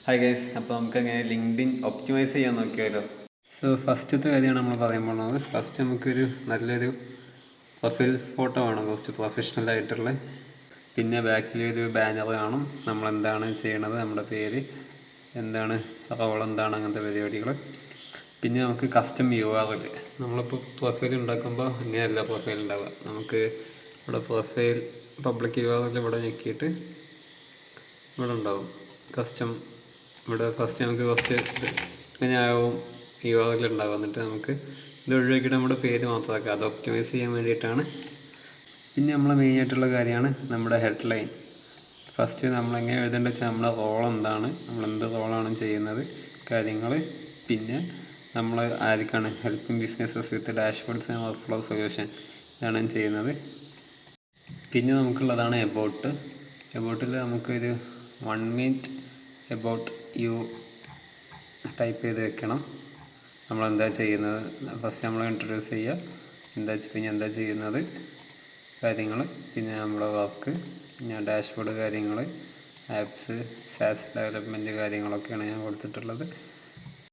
Hi guys, അപ്പോൾ നമുക്ക് അങ്ങനെ ലിങ്ക്ഡിൻ ഒപ്റ്റിമൈസ് ചെയ്യാൻ നോക്കിയാലോ. സോ ഫസ്റ്റത്തെ കാര്യമാണ് നമ്മൾ പറയാൻ പോകുന്നത്. ഫസ്റ്റ് നമുക്കൊരു നല്ലൊരു പ്രൊഫൈൽ ഫോട്ടോ വേണം, കുറച്ച് പ്രൊഫഷണൽ ആയിട്ടുള്ള. പിന്നെ ബാക്കിൽ ഒരു ബാനർ കാണും, നമ്മളെന്താണ് ചെയ്യണത്, നമ്മുടെ പേര് എന്താണ്, റോൾ എന്താണ്, അങ്ങനത്തെ പരിപാടികൾ. പിന്നെ നമുക്ക് കസ്റ്റം URL. നമ്മളിപ്പോൾ പ്രൊഫൈൽ ഉണ്ടാക്കുമ്പോൾ ഇങ്ങനെയല്ല പ്രൊഫൈൽ ഉണ്ടാവുക. നമുക്ക് ഇവിടെ പ്രൊഫൈൽ പബ്ലിക് URL ഇവിടെ ഞെക്കിയിട്ട് ഇവിടെ ഉണ്ടാവും കസ്റ്റം. ഇവിടെ ഫസ്റ്റ് നമുക്ക് കുറച്ച് ഇങ്ങനെയാവും URL ഉണ്ടാവുക. എന്നിട്ട് നമുക്ക് ഇത് ഒഴിവാക്കിയിട്ട് നമ്മുടെ പേര് മാത്രമാക്കുക. അത് ഒപ്റ്റിമൈസ് ചെയ്യാൻ വേണ്ടിയിട്ടാണ്. പിന്നെ നമ്മൾ മെയിനായിട്ടുള്ള കാര്യമാണ് നമ്മുടെ ഹെഡ്ലൈൻ. ഫസ്റ്റ് നമ്മളെങ്ങനെ എഴുതേണ്ടത് വെച്ചാൽ നമ്മളെ റോൾ എന്താണ്, നമ്മളെന്ത് റോളാണ് ചെയ്യുന്നത്, കാര്യങ്ങൾ. പിന്നെ നമ്മൾ ആർക്കാണ് helping businesses with dashboards and workflow solution, ഇതാണ് ചെയ്യുന്നത്. പിന്നെ നമുക്കുള്ളതാണ് എബൌട്ട്. എബൌട്ടിൽ നമുക്കൊരു 1 മിനിറ്റ് എബൌട്ട് യു ടൈപ്പ് ചെയ്ത് വെക്കണം. നമ്മളെന്താ ചെയ്യുന്നത്, ഫസ്റ്റ് നമ്മൾ ഇൻട്രൊഡ്യൂസ് ചെയ്യുക, പിന്നെ എന്താ ചെയ്യുന്നത്, കാര്യങ്ങൾ. പിന്നെ നമ്മളെ വർക്ക്, പിന്നെ ഡാഷ്ബോർഡ് കാര്യങ്ങൾ, ആപ്സ്, സാസ് ഡെവലപ്മെൻറ്റ് കാര്യങ്ങളൊക്കെയാണ് ഞാൻ കൊടുത്തിട്ടുള്ളത്.